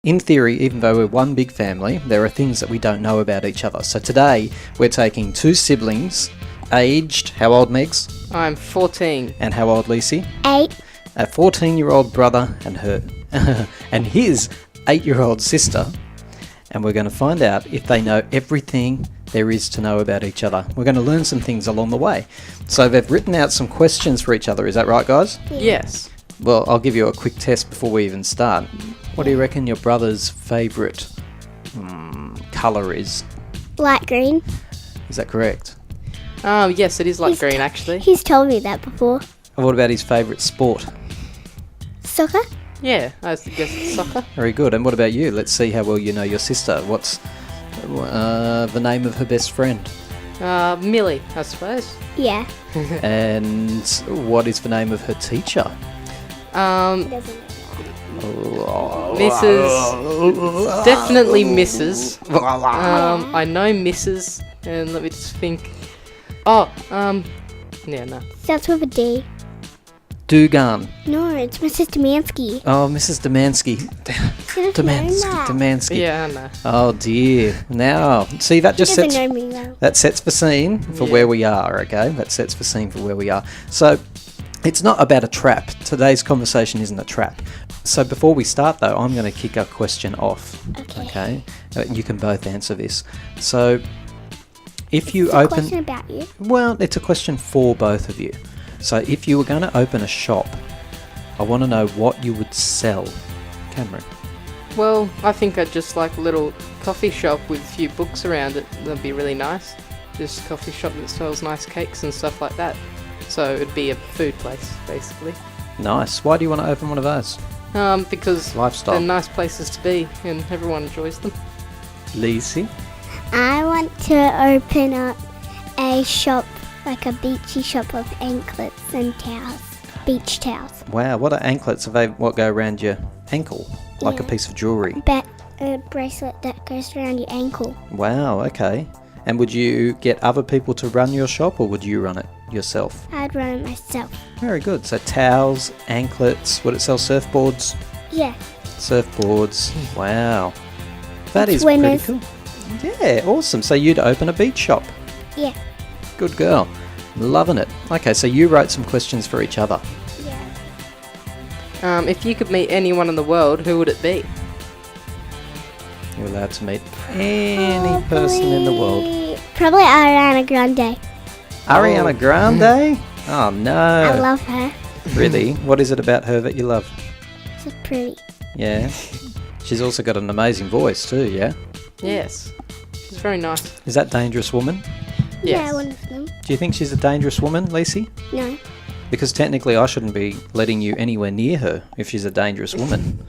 In theory, even though we're one big family, there are things that we don't know about each other. So today, we're taking two siblings, aged, how old, Megs? I'm 14. And how old, Lacey? 8. A 14-year-old brother and her, and his 8-year-old sister. And we're going to find out if they know everything there is to know about each other. We're going to learn some things along the way. So they've written out some questions for each other. Is that right, guys? Yes. Well, I'll give you a quick test before we even start. What do you reckon your brother's favourite colour is? Light green. Is that correct? Yes, it is light green, actually. He's told me that before. And what about his favourite sport? Soccer? Yeah, I guess it's soccer. Very good. And what about you? Let's see how well you know your sister. What's the name of her best friend? Millie, I suppose. Yeah. And what is the name of her teacher? He doesn't know that. Mrs. Definitely Mrs. I know Mrs. And let me just think. Yeah, no. Starts with a D. Dugan. No, it's Mrs. Demansky. Oh, Mrs. Demansky. Should have known that. Demansky. Yeah, I know. Oh dear. Now, see, that He just doesn't sets know me well. that sets the scene for Yeah. where we are. Okay, that sets the scene for where we are. So, it's not about a trap. Today's conversation isn't a trap. So before we start, though, I'm going to kick a question off. Okay. You can both answer this. So, if you It's a open, question about you. well, it's a question for both of you. So, if you were going to open a shop, I want to know what you would sell. Cameron. Well, I think I'd just like a little coffee shop with a few books around it. That'd be really nice. Just a coffee shop that sells nice cakes and stuff like that. So it'd be a food place, basically. Nice. Why do you want to open one of those? Because Lifestyle. they're nice places to be and everyone enjoys them. Lacey. I want to open up a shop, like a beachy shop of anklets and towels. Beach towels. Wow, what are anklets? Are they what go around your ankle? Like a Yeah. piece of jewellery? A bracelet that goes around your ankle. Wow, okay. And would you get other people to run your shop or would you run it yourself? I'd run it myself. Very good. So towels, anklets, would it sell surfboards? Yeah. Surfboards. Wow. That is Swimmers. pretty cool. Yeah, awesome. So you'd open a beach shop. Yeah. Good girl. Loving it. Okay, so you wrote some questions for each other. Yeah. If you could meet anyone in the world, who would it be? You're allowed to meet any person in the world. Probably Ariana Grande. Ariana Grande? Oh no. I love her. Really? What is it about her that you love? She's pretty. Yeah. She's also got an amazing voice too, yeah? Yes. She's very nice. Is that Dangerous Woman? Yeah, Yes. one of them. Do you think she's a dangerous woman, Lacey? No. Because technically I shouldn't be letting you anywhere near her if she's a dangerous woman.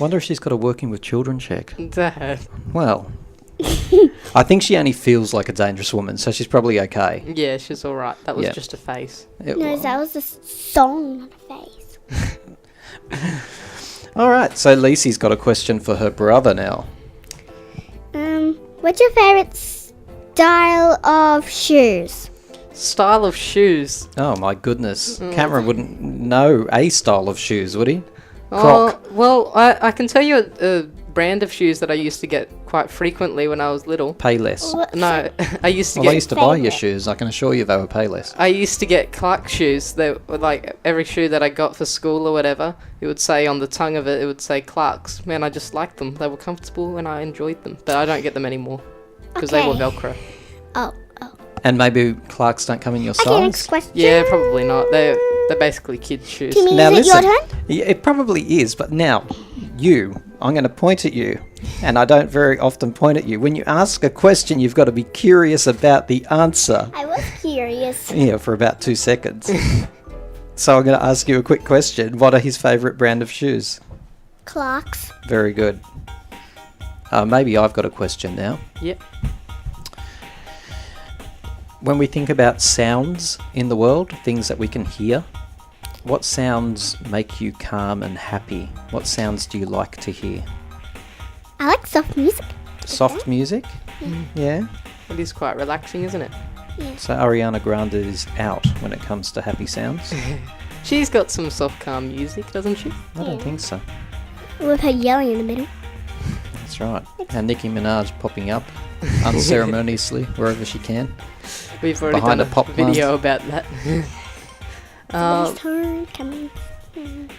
Wonder if she's got a working with children check. Dad. Well, I think she only feels like a dangerous woman, so she's probably okay. Yeah, she's alright. That was Yeah. just a face. No, that was a song, not a face. Alright, so Lacey's got a question for her brother now. What's your favourite style of shoes? Style of shoes. Oh my goodness. Cameron wouldn't know a style of shoes, would he? Croc. Well, I can tell you a brand of shoes that I used to get quite frequently when I was little. Payless. No, I used to Well, I get used to buy your Favourite. shoes. I can assure you they were Payless. I used to get Clark shoes. They were like every shoe that I got for school or whatever, it would say on the tongue of it would say Clark's. Man, I just liked them. They were comfortable and I enjoyed them. But I don't get them anymore because they were Okay. Velcro. Oh. And maybe Clarks don't come in your Okay, next size? question. Yeah, probably not. They're basically kids shoes. Timmy, Now is it your listen. turn? Yeah, it probably is, but now, I'm going to point at you, and I don't very often point at you. When you ask a question, you've got to be curious about the answer. I was curious. Yeah, for about 2 seconds. So I'm going to ask you a quick question. What are his favourite brand of shoes? Clarks. Very good. Maybe I've got a question now. Yep. When we think about sounds in the world, things that we can hear, what sounds make you calm and happy? What sounds do you like to hear? I like soft music. Soft music? Yeah. It is quite relaxing, isn't it? So Ariana Grande is out when it comes to happy sounds? She's got some soft, calm music, doesn't she? I don't think so. With her yelling in the middle. That's right. And Nicki Minaj popping up unceremoniously wherever she can. We've already Behind done a a pop video about that. Somebody's turn coming.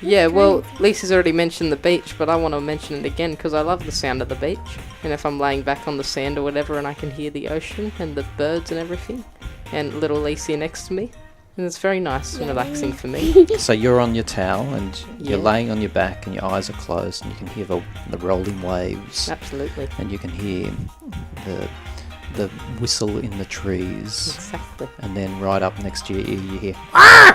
Yeah, well, Lisa's already mentioned the beach, but I want to mention it again because I love the sound of the beach. And if I'm laying back on the sand or whatever and I can hear the ocean and the birds and everything, and little Lisa next to me, and it's very nice and relaxing for me. So you're on your towel and you're Yeah. laying on your back and your eyes are closed and you can hear the rolling waves Absolutely. and you can hear the whistle in the trees. Exactly. And then right up next to your ear you hear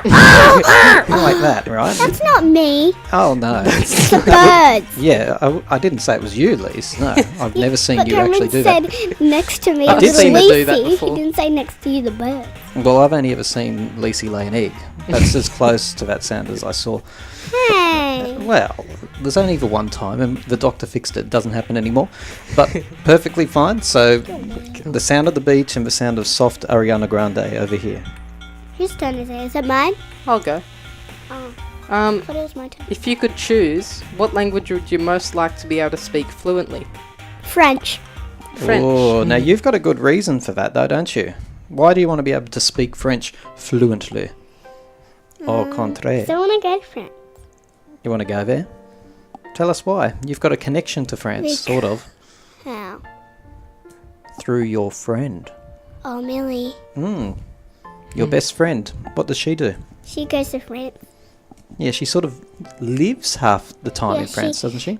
like that, right? That's not me. Oh no. It's the birds. Yeah, I didn't say it was you, Lise. No, I've never seen But you actually do that. said next to me I've it was seen her do that Lacey. before. He didn't say next to you the bird. Well, I've only ever seen Lacey lay an egg. That's as close to that sound as I saw. Hey. Well, there's only ever one time, and the doctor fixed it. It doesn't happen anymore. But perfectly fine. So the sound of the beach and the sound of soft Ariana Grande over here. Whose turn is it? Is it mine? I'll go. Oh, I thought it was my turn. If you could choose, what language would you most like to be able to speak fluently? French. French. Oh, now you've got a good reason for that, though, don't you? Why do you want to be able to speak French fluently? Au contraire. So I want to go to France. You want to go there? Tell us why. You've got a connection to France, sort of, How? through your friend. Oh, Millie. Your best friend. What does she do? She goes to France. Yeah, she sort of lives half the time Yeah, in France, doesn't she?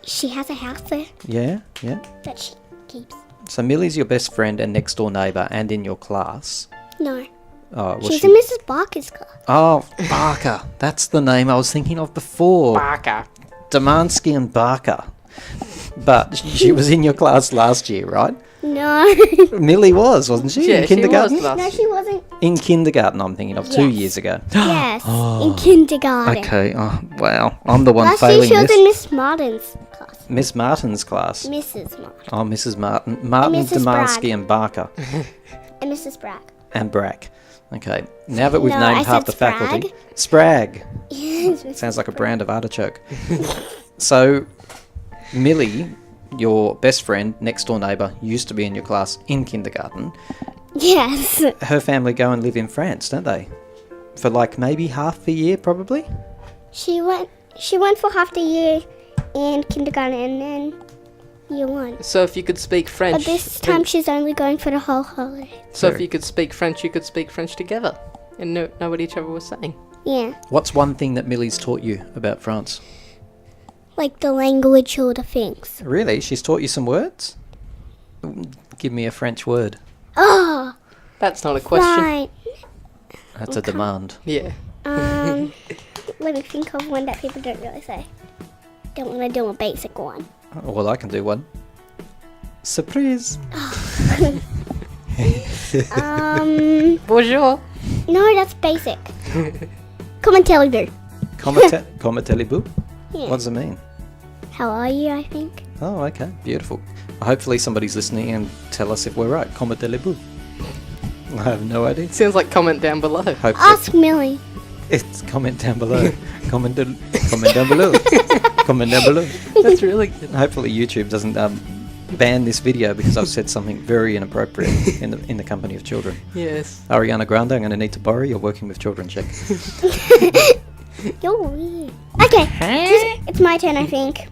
She has a house there Yeah, yeah. that she keeps. So Millie's your best friend and next door neighbour and in your class. No. Oh, was She's she? in Mrs. Barker's class. Oh, Barker. That's the name I was thinking of before. Barker. Damansky and Barker. But she was in your class last year, right? No. Millie wasn't she? Yeah, in kindergarten? she was no, last she wasn't. In kindergarten, I'm thinking of 2 Yes. years ago. Yes. In kindergarten. Okay. Oh, wow. I'm the one Last year failing she was this. in Miss Martin's class. Miss Martin's class. Mrs. Martin. Oh, Mrs. Martin. Martin, Mrs. Damansky, Bragg. and Barker. And Mrs. Bragg. And Brack. Okay. Now that we've No, I named half said the faculty. Spragg. Yes, Mrs. Sounds like a brand of artichoke. So, Millie, your best friend, next door neighbour, used to be in your class in kindergarten. Yes. Her family go and live in France, don't they? For like maybe half a year, probably? She went for half the year in kindergarten and then year one. So if you could speak French, But this time she's only going for the whole holiday. so if Sorry. you could speak French, you could speak French together, and know what each other was saying. Yeah. What's one thing that Millie's taught you about France? Like the language or the things. Really? She's taught you some words? Give me a French word. Oh, That's not a question. right. That's a demand. Yeah. Let me think of one that people don't really say. Don't want to do a basic one. Oh, well, I can do one. Surprise! Bonjour. No, that's basic. Comment tell Comment-allez-vous? Yeah. What does it mean? How are you, I think? Oh, okay. Beautiful. Hopefully somebody's listening and tell us if we're right. Comment-allez-vous? I have no idea. Sounds like comment down below. Hopefully. Ask Millie. It's comment down below. comment down below. Comment down below. That's really good. Hopefully YouTube doesn't ban this video because I've said something very inappropriate in the company of children. Yes. Ariana Grande, I'm going to need to borrow your working with children check. You're weird. Okay, it's my turn, I think.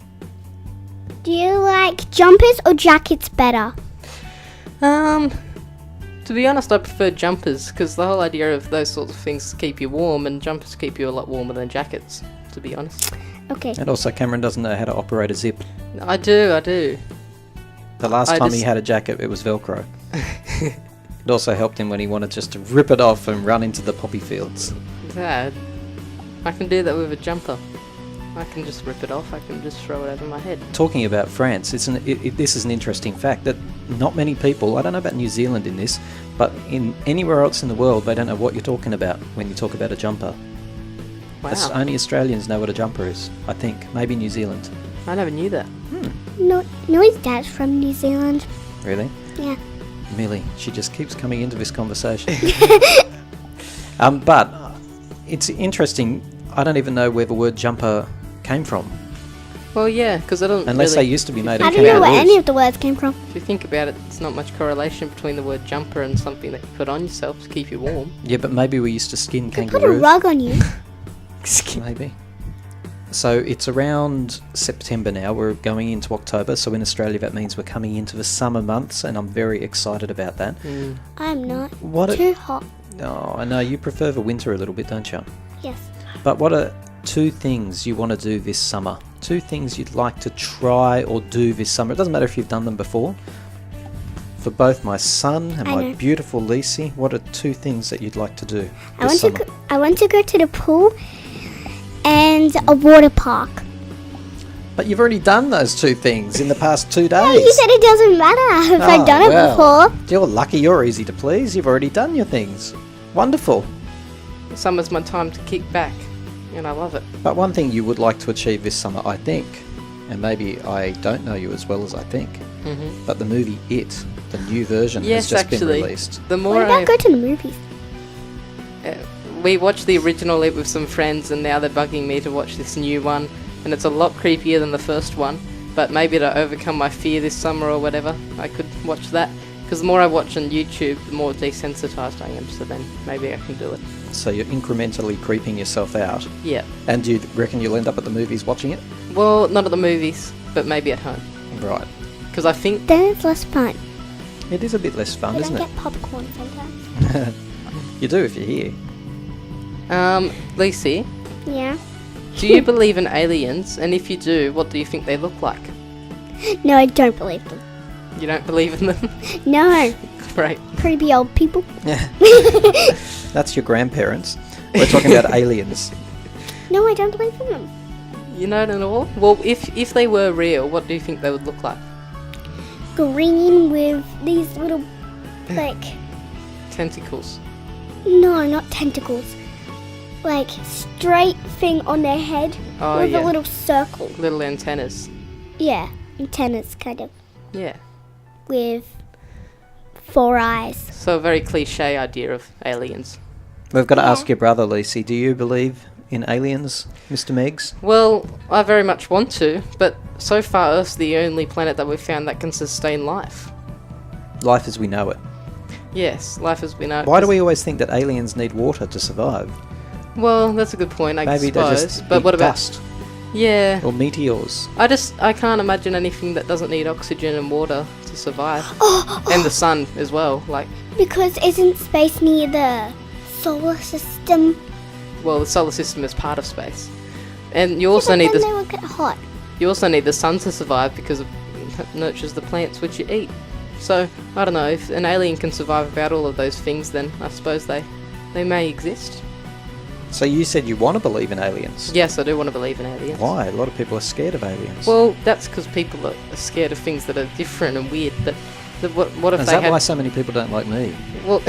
Do you like jumpers or jackets better? To be honest, I prefer jumpers because the whole idea of those sorts of things keep you warm, and jumpers keep you a lot warmer than jackets. To be honest, Okay. And also Cameron doesn't know how to operate a zip. I do. The last I time he just- had a jacket, it was Velcro. It also helped him when he wanted just to rip it off and run into the poppy fields. Dad, I can do that with a jumper. I can just rip it off. I can just throw it over my head. Talking about France, this is an interesting fact that not many people, I don't know about New Zealand in this, but in anywhere else in the world, they don't know what you're talking about when you talk about a jumper. Wow. Only Australians know what a jumper is, I think. Maybe New Zealand. I never knew that. No, Millie's dad's from New Zealand. Really? Yeah. Millie, she just keeps coming into this conversation. But it's interesting, I don't even know where the word jumper came from. Well, yeah, because I don't Unless they really... used to be made I of don't know where any kangaroos. of the words came from. If you think about it, there's not much correlation between the word jumper and something that you put on yourself to keep you warm. Yeah, but maybe we used to skin Put a kangaroos. rug on you. Maybe. So it's around September now. We're going into October. So in Australia, that means we're coming into the summer months, and I'm very excited about that. Mm. I'm not. What? Too hot. Oh, I know you prefer the winter a little bit, don't you? Yes. But what are 2 things you want to do this summer? 2 things you'd like to try or do this summer. It doesn't matter if you've done them before. For both my son and I my know. beautiful Lisi, what are 2 things that you'd like to do I this want summer? I want to go to the pool and a water park. But you've already done those 2 things in the past 2 days. Oh, you said it doesn't matter if I've Oh, done it well, before. You're lucky you're easy to please. You've already done your things. Wonderful. Summer's my time to kick back, and I love it. But one thing you would like to achieve this summer, I think, and maybe I don't know you as well as I think, Mm-hmm. but the movie It, the new version, Yes, has just been actually. released. The What more about I... go to the movies? We watched the original It with some friends, and now they're bugging me to watch this new one, and it's a lot creepier than the first one. But maybe to overcome my fear this summer or whatever, I could watch that. Because the more I watch on YouTube, the more desensitized I am. So then maybe I can do it. So you're incrementally creeping yourself out. Yeah. And do you reckon you'll end up at the movies watching it? Well, not at the movies, but maybe at home. Right. Because I think Then it's less fun. It is a bit less fun, I isn't don't it? get popcorn sometimes. You do if you're here. Lucy, Yeah. do you believe in aliens? And if you do, what do you think they look like? No, I don't believe them. You don't believe in them? No, Great. creepy old people. That's your grandparents. We're talking about aliens. No, I don't believe in them. You know it at all? Well, if they were real, what do you think they would look like? Green with these little, like, Tentacles. no, not tentacles. Like, straight thing on their head Oh, with yeah. a little circle. Little antennas. Yeah, antennas kind of, Yeah. with 4 eyes. So a very cliche idea of aliens. We've got to Yeah. ask your brother, Lucy, do you believe in aliens, Mr. Meggs? Well, I very much want to, but so far Earth's the only planet that we've found that can sustain life. Life as we know it. Yes, life has been out. Why do we always think that aliens need water to survive? Well, that's a good point, I Maybe they're suppose. just But big what about... dust Yeah. or meteors. I can't imagine anything that doesn't need oxygen and water to survive. Oh, And the sun as well. Like, because isn't space near the solar system? well, the solar system is part of space. And you Yeah, also but need then the they will get hot. you also need the sun to survive because it nurtures the plants which you eat. So, I don't know, if an alien can survive without all of those things, then I suppose they may exist. So you said you want to believe in aliens. Yes, I do want to believe in aliens. Why? A lot of people are scared of aliens. Well, that's because people are scared of things that are different and weird. But what if Is they that had? why so many people don't like me? Well,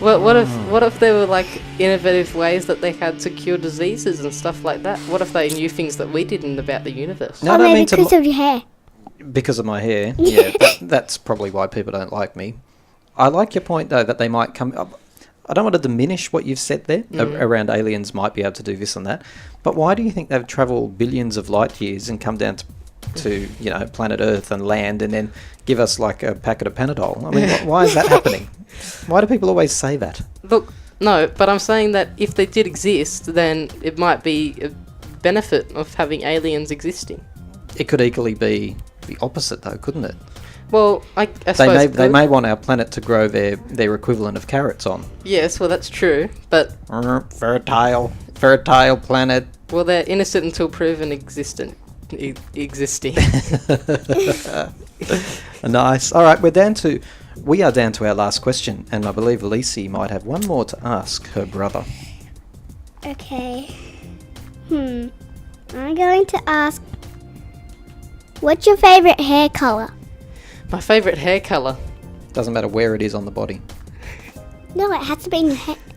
well, what if there were like innovative ways that they had to cure diseases and stuff like that? What if they knew things that we didn't about the universe? No, Or I don't maybe mean to because of your hair. because of my hair. Yeah, that's probably why people don't like me. I like your point though that they might come up. I don't want to diminish what you've said there around aliens might be able to do this and that, but why do you think they've travelled billions of light years and come down to planet Earth and land and then give us like a packet of Panadol? I mean, why is that happening? Why do people always say that? Look, no, but I'm saying that if they did exist, then it might be a benefit of having aliens existing. It could equally be the opposite though, couldn't it? Well, I They suppose may it they could. may want our planet to grow their equivalent of carrots on. Yes, well, that's true, but Fertile planet. well, they're innocent until proven existing. Nice. All right, we are down to our last question, and I believe Lisi might have one more to ask her brother. Okay. I'm going to ask, what's your favorite hair color? My favourite hair colour. Doesn't matter where it is on the body. No, it has to be in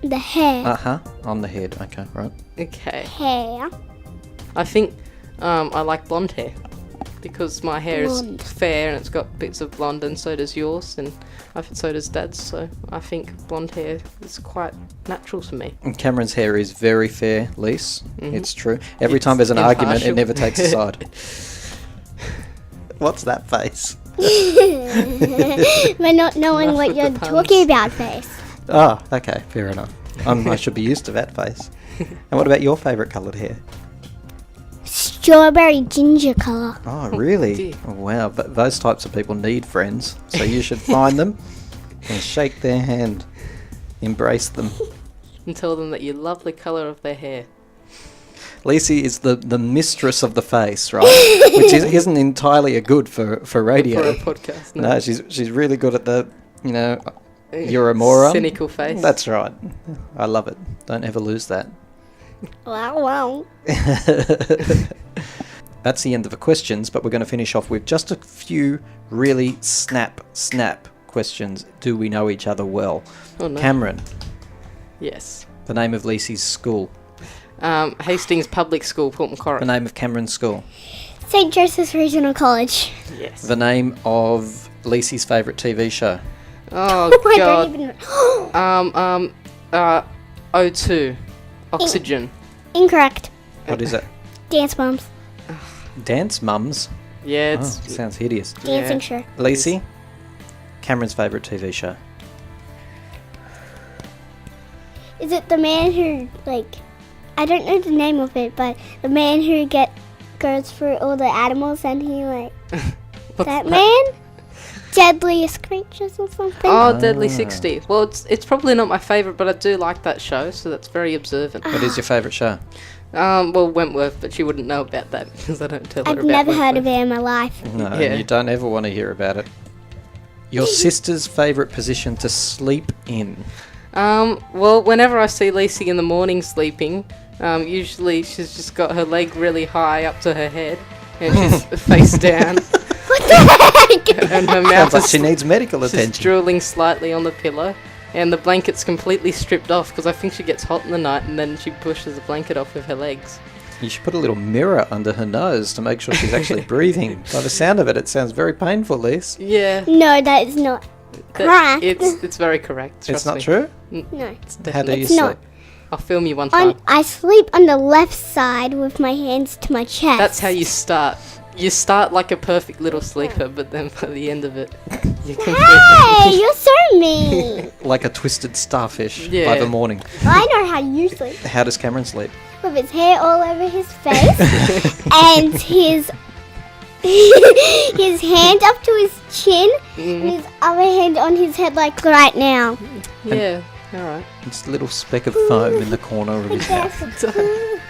the hair. On the head. Okay, right. Okay. Hair. I think I like blonde hair because my hair Blonde. is fair and it's got bits of blonde, and so does yours, and so does Dad's. So I think blonde hair is quite natural to me. And Cameron's hair is very fair, Lise. Mhm. It's true. Every It's time there's an argument, it impartial. never takes a side. What's that face? We're not knowing Enough what with you're the puns. talking about, face. Oh, okay, fair enough. I should be used to that face. And what about your favourite coloured hair? Strawberry ginger colour. Oh, really? dear. Oh, wow, but those types of people need friends, so you should find them and shake their hand, embrace them. And tell them that you love the colour of their hair. Lacey is the mistress of the face, right? Which isn't entirely a good for radio. For a podcast. No, she's really good at the, you're a moron. Cynical face. That's right. I love it. Don't ever lose that. Wow. That's the end of the questions, but we're going to finish off with just a few really snap questions. Do we know each other well? Oh, no. Cameron, Yes. the name of Lacey's school. Hastings Public School, Port The Macquarie. name of Cameron's school. St. Joseph's Regional College. Yes. The name of Lacey's favourite TV show. Oh, I God. don't even O2. Oxygen. Incorrect. What is it? Dance Moms. Dance Mums? Yeah, Oh, it's... sounds hideous. Dancing Yeah. show. Lacey, Cameron's favourite TV show. Is it the man who, I don't know the name of it, but the man who goes through all the animals and he, What's that man? Deadliest Creatures or something? Oh, Deadly Ah. 60. Well, it's probably not my favourite, but I do like that show, so that's very observant. What is your favourite show? Well, Wentworth, but she wouldn't know about that because I don't tell her I've about never heard Wentworth. of it in my life. No, Yeah. you don't ever want to hear about it. Your sister's favourite position to sleep in. Well, whenever I see Lacey in the morning sleeping, usually she's just got her leg really high up to her head, and she's face down, What the heck? and her Sounds mouth like is she needs medical just attention. drooling slightly on the pillow, and the blanket's completely stripped off because I think she gets hot in the night, and then she pushes the blanket off with her legs. You should put a little mirror under her nose to make sure she's actually breathing. By the sound of it, it sounds very painful, Lise. Yeah, No, that is not correct. it's very correct. It's trust not me. true? No. It's How do definitely- you It's sleep? not. I'll film you one time. I sleep on the left side with my hands to my chest. That's how you start. You start like a perfect little sleeper, but then by the end of it, you're Hey, you're so mean. Like a twisted starfish by Yeah. the morning. I know how you sleep. How does Cameron sleep? With his hair all over his face and his his hand up to his chin and his other hand on his head like right now. Yeah, alright. Just a little speck of foam in the corner of his mouth. That's-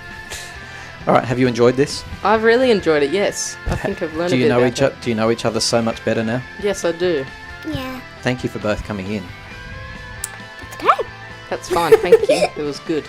All right, have you enjoyed this? I've really enjoyed it, yes. I think I've learned Do a you bit know about each it. Do you know each other so much better now? Yes, I do. yeah. Thank you for both coming in. Okay. That's fine, thank you. It was good.